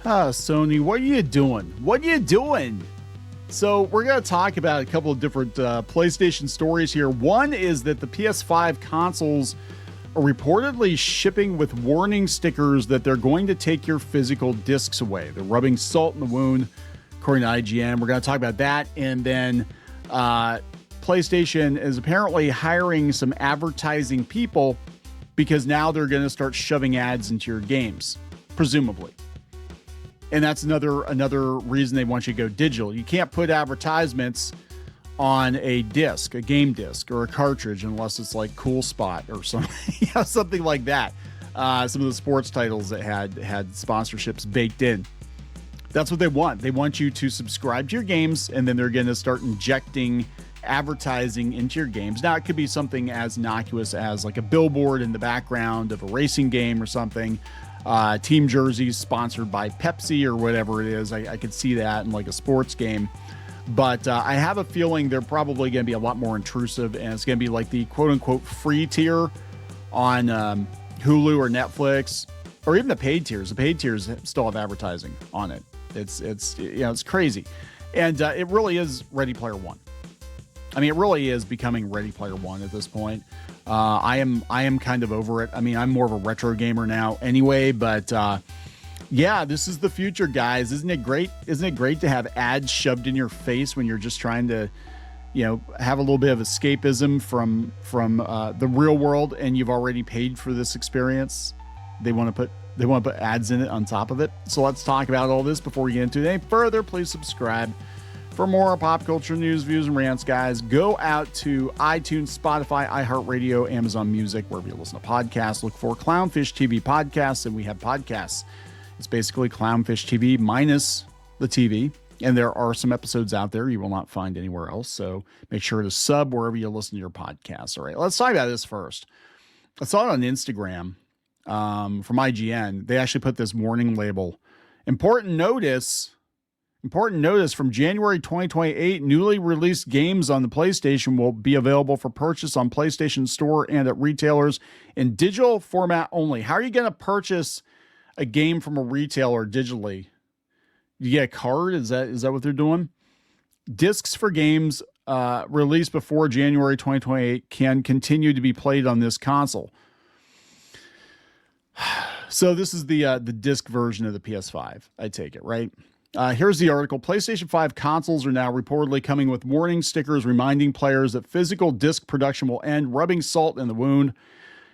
Sony, what are you doing? What are you doing? So we're going to talk about a couple of different PlayStation stories here. One is that the PS5 consoles are reportedly shipping with warning stickers that they're going to take your physical discs away. They're rubbing salt in the wound, according to IGN. We're going to talk about that. And then PlayStation is apparently hiring some advertising people because now they're going to start shoving ads into your games, presumably. And that's another reason they want you to go digital. You can't put advertisements on a disc, a game disc, or a cartridge unless it's like Cool Spot or something, something like that. Some of the sports titles that had sponsorships baked in. That's what they want. They want you to subscribe to your games, and then they're going to start injecting advertising into your games. Now, it could be something as innocuous as like a billboard in the background of a racing game or something. Team jerseys sponsored by Pepsi or whatever it is. I could see that in like a sports game. But I have a feeling they're probably going to be a lot more intrusive, and it's going to be like the quote-unquote free tier on Hulu or Netflix, or even the paid tiers. The paid tiers still have advertising on it. It's crazy. And it really is Ready Player One. I mean, it really is becoming Ready Player One at this point. I am kind of over it. I mean, I'm more of a retro gamer now anyway, but yeah, this is the future, guys. Isn't it great? Isn't it great to have ads shoved in your face when you're just trying to, have a little bit of escapism from the real world, and you've already paid for this experience? They want to put ads in it on top of it. So let's talk about all this before we get into it any further. Please subscribe. For more pop culture news, views, and rants, guys, go out to iTunes, Spotify, iHeartRadio, Amazon Music, wherever you listen to podcasts. Look for Clownfish TV podcasts, and we have podcasts. It's basically Clownfish TV minus the TV, and there are some episodes out there you will not find anywhere else, so make sure to sub wherever you listen to your podcasts. All right, let's talk about this first. I saw it on Instagram from IGN. They actually put this warning label. Important notice from January 2028, newly released games on the PlayStation will be available for purchase on PlayStation Store and at retailers in digital format only. How are you going to purchase a game from a retailer digitally? You get a card? Is that what they're doing? Discs for games released before January 2028 can continue to be played on this console. So this is the disc version of the PS5, I take it, right? Here's the article. PlayStation 5 consoles are now reportedly coming with warning stickers reminding players that physical disc production will end, rubbing salt in the wound.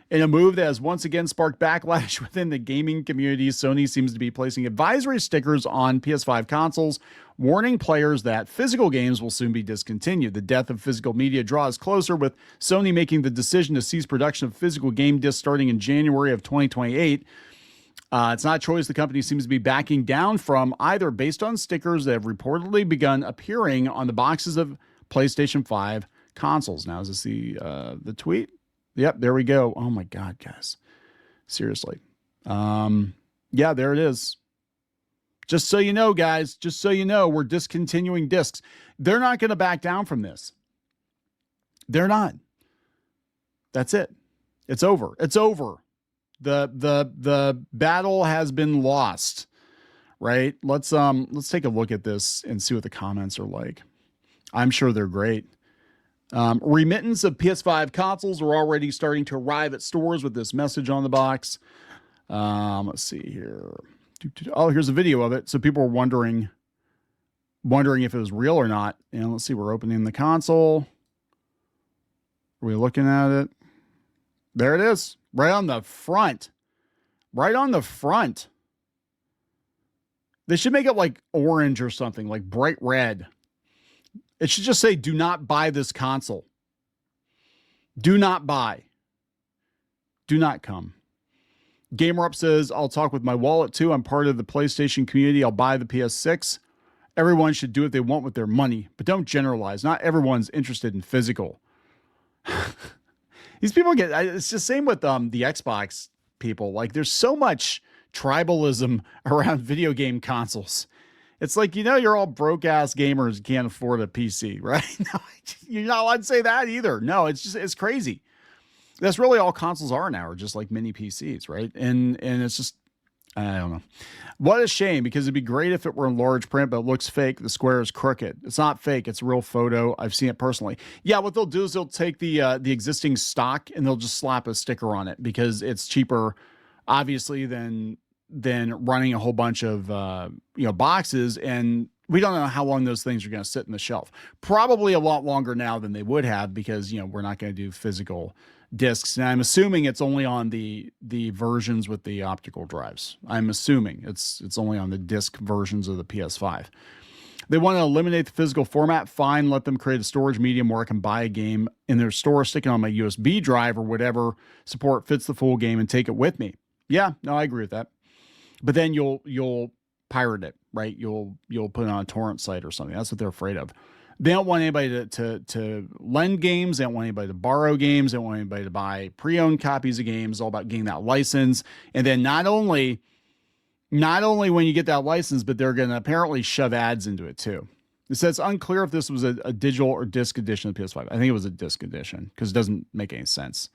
In a move that has once again sparked backlash within the gaming community, Sony seems to be placing advisory stickers on PS5 consoles, warning players that physical games will soon be discontinued. The death of physical media draws closer, with Sony making the decision to cease production of physical game discs starting in January of 2028. It's not a choice the company seems to be backing down from either, based on stickers that have reportedly begun appearing on the boxes of PlayStation 5 consoles. Now, is this the tweet? Yep, there we go. Oh my God, guys. Seriously. Yeah, there it is. Just so you know, guys, just so you know, we're discontinuing discs. They're not going to back down from this. They're not. That's it. It's over. It's over. The battle has been lost, right? Let's take a look at this and see what the comments are like. I'm sure they're great. Remittance of PS5 consoles are already starting to arrive at stores with this message on the box. Let's see here. Oh, here's a video of it. So people were wondering if it was real or not. And let's see, we're opening the console. Are we looking at it? There it is. Right on the front. Right on the front. They should make it like orange or something, like bright red. It should just say, do not buy this console. Do not buy. Do not come. GamerUp says, I'll talk with my wallet too. I'm part of the PlayStation community. I'll buy the PS6. Everyone should do what they want with their money, but don't generalize. Not everyone's interested in physical. These people it's the same with the Xbox people. Like, there's so much tribalism around video game consoles. It's like, you're all broke ass gamers, can't afford a PC, right? No, you're not allowed to say that either. No, it's crazy. That's really all consoles are now, are just like mini PCs, right? And it's just, I don't know. What a shame, because it'd be great if it were in large print, but it looks fake. The square is crooked. It's not fake. It's a real photo. I've seen it personally. Yeah, what they'll do is they'll take the existing stock and they'll just slap a sticker on it because it's cheaper, obviously, than running a whole bunch of boxes. And we don't know how long those things are going to sit in the shelf. Probably a lot longer now than they would have, because we're not going to do physical discs. And I'm assuming it's only on the versions with the optical drives. I'm assuming it's only on the disc versions of the PS5. They want to eliminate the physical format. Fine, let them create a storage medium where I can buy a game in their store, stick it on my USB drive or whatever support fits the full game, and take it with me. Yeah, no, I agree with that. But then you'll pirate it, right? You'll put it on a torrent site or something. That's what they're afraid of. They don't want anybody to lend games. They don't want anybody to borrow games. They don't want anybody to buy pre-owned copies of games. It's all about getting that license. And then not only when you get that license, but they're going to apparently shove ads into it too. It says unclear if this was a digital or disc edition of PS5. I think it was a disc edition because it doesn't make any sense.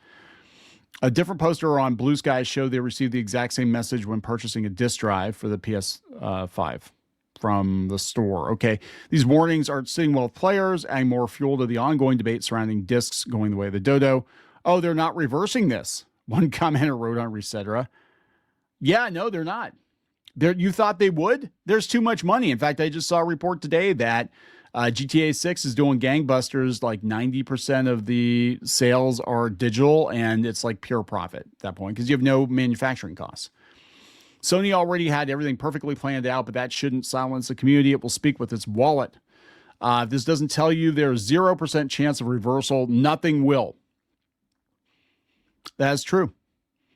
A different poster on Blue Sky showed they received the exact same message when purchasing a disc drive for the PS5 from the store. Okay, these warnings aren't sitting well with players, adding more fuel to the ongoing debate surrounding discs going the way of the dodo. Oh, they're not reversing this, one commenter wrote on Resetera. Yeah, no, they're not. You thought they would? There's too much money. In fact, I just saw a report today that GTA 6 is doing gangbusters. Like 90% of the sales are digital, and it's like pure profit at that point because you have no manufacturing costs. Sony already had everything perfectly planned out, but that shouldn't silence the community. It will speak with its wallet. If this doesn't tell you there's 0% chance of reversal, nothing will. That's true.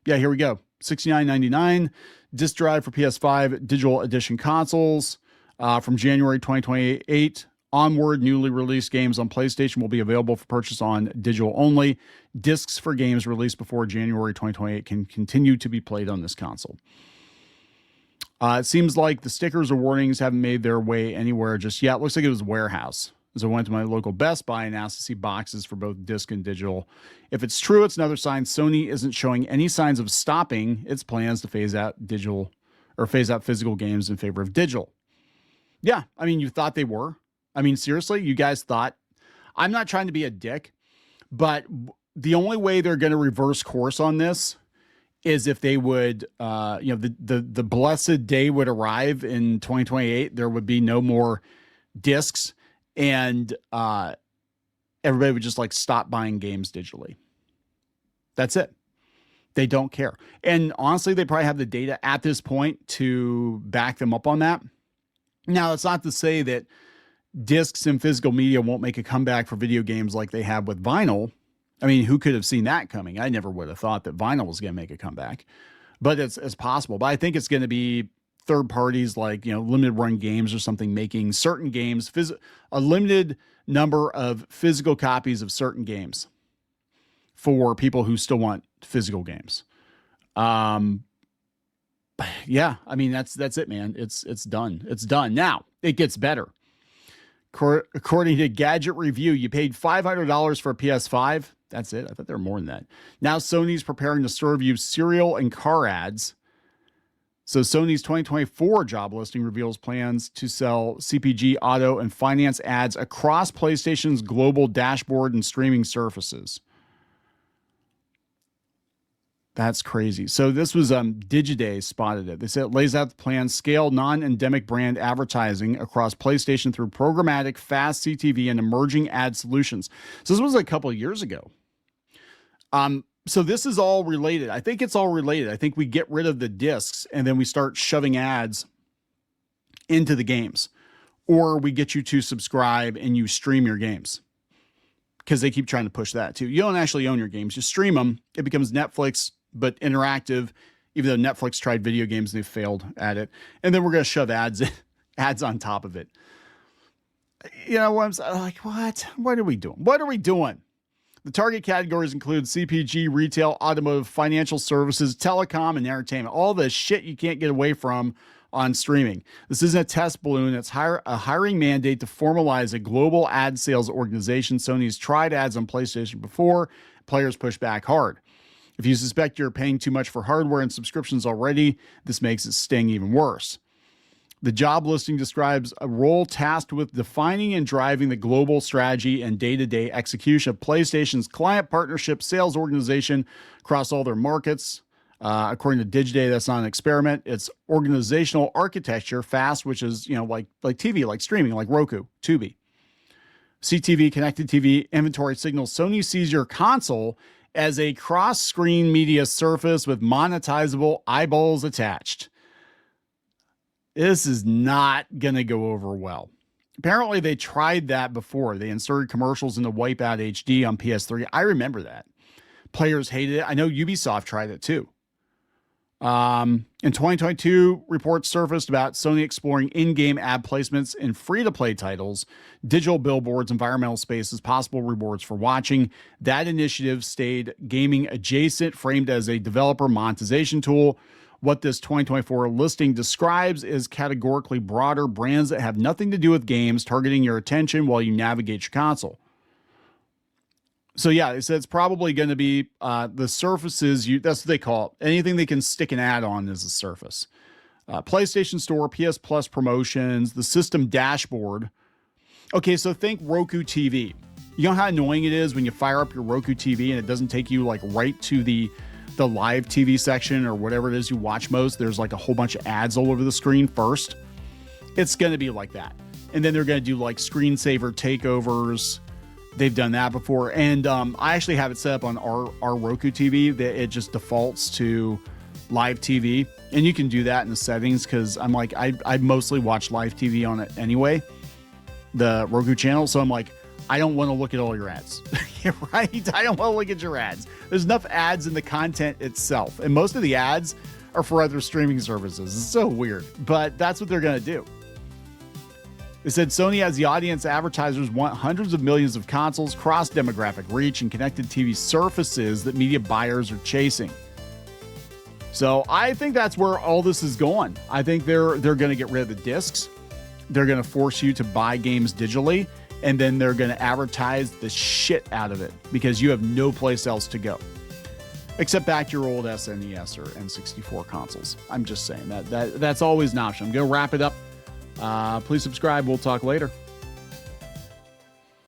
Yeah, here we go. $69.99 disc drive for PS5 digital edition consoles. From January 2028 onward, newly released games on PlayStation will be available for purchase on digital only. Discs for games released before January 2028 can continue to be played on this console. It seems like the stickers or warnings haven't made their way anywhere just yet. Looks like it was warehouse. As I went to my local Best Buy and asked to see boxes for both disc and digital. If it's true, it's another sign Sony isn't showing any signs of stopping its plans to phase out physical games in favor of digital. Yeah, I mean, you thought they were. I mean, seriously, you guys thought. I'm not trying to be a dick, but the only way they're going to reverse course on this is if they would, the blessed day would arrive in 2028. There would be no more discs, and everybody would just like stop buying games digitally. That's it. They don't care. And honestly, they probably have the data at this point to back them up on that. Now, that's not to say that discs and physical media won't make a comeback for video games like they have with vinyl. I mean, who could have seen that coming? I never would have thought that vinyl was going to make a comeback, but it's possible. But I think it's going to be third parties like, limited run games or something making certain games, a limited number of physical copies of certain games for people who still want physical games. Yeah, I mean, that's it, man. It's done. It's done. Now it gets better. According to Gadget Review, you paid $500 for a PS5. That's it. I thought there were more than that. Now Sony's preparing to serve you cereal and car ads. So Sony's 2024 job listing reveals plans to sell CPG, auto, and finance ads across PlayStation's global dashboard and streaming services. That's crazy. So this was Digiday spotted it. They said it lays out the plan, scale non-endemic brand advertising across PlayStation through programmatic, fast CTV, and emerging ad solutions. So this was a couple of years ago. So this is all related. I think it's all related. I think we get rid of the discs and then we start shoving ads into the games, or we get you to subscribe and you stream your games because they keep trying to push that too. You don't actually own your games. You stream them. It becomes Netflix, but interactive, even though Netflix tried video games and they failed at it. And then we're going to shove ads on top of it. I'm like, what? What are we doing? What are we doing? The target categories include CPG, retail, automotive, financial services, telecom, and entertainment. All the shit you can't get away from on streaming. This isn't a test balloon. It's a hiring mandate to formalize a global ad sales organization. Sony's tried ads on PlayStation before. Players push back hard. If you suspect you're paying too much for hardware and subscriptions already, this makes it sting even worse. The job listing describes a role tasked with defining and driving the global strategy and day-to-day execution of PlayStation's client partnership sales organization across all their markets. According to Digiday, that's not an experiment. It's organizational architecture, FAST, which is, like TV, like streaming, like Roku, Tubi. CTV, connected TV, inventory signals. Sony sees your console as a cross-screen media surface with monetizable eyeballs attached. This is not going to go over well. Apparently, they tried that before. They inserted commercials into Wipeout HD on PS3. I remember that. Players hated it. I know Ubisoft tried it too. In 2022, reports surfaced about Sony exploring in-game ad placements in free-to-play titles, digital billboards, environmental spaces, possible rewards for watching. That initiative stayed gaming adjacent, framed as a developer monetization tool. What this 2024 listing describes is categorically broader, brands that have nothing to do with games targeting your attention while you navigate your console. So yeah, they said it's probably going to be the surfaces. That's what they call it. Anything they can stick an ad on is a surface. PlayStation Store, PS Plus promotions, the system dashboard. Okay, so think Roku TV. You know how annoying it is when you fire up your Roku TV and it doesn't take you like right to the live TV section or whatever it is you watch most. There's like a whole bunch of ads all over the screen first. It's going to be like that. And then they're going to do like screensaver takeovers. They've done that before. And I actually have it set up on our Roku TV that it just defaults to live TV. And you can do that in the settings because I'm like, I mostly watch live TV on it anyway, the Roku channel. So I'm like, I don't want to look at all your ads, right? I don't want to look at your ads. There's enough ads in the content itself. And most of the ads are for other streaming services. It's so weird, but that's what they're going to do. They said Sony, as the audience, advertisers want hundreds of millions of consoles, cross-demographic reach, and connected TV surfaces that media buyers are chasing. So I think that's where all this is going. I think they're going to get rid of the discs. They're going to force you to buy games digitally, and then they're going to advertise the shit out of it because you have no place else to go. Except back to your old SNES or N64 consoles. I'm just saying that's always an option. I'm going to wrap it up. Please subscribe. We'll talk later.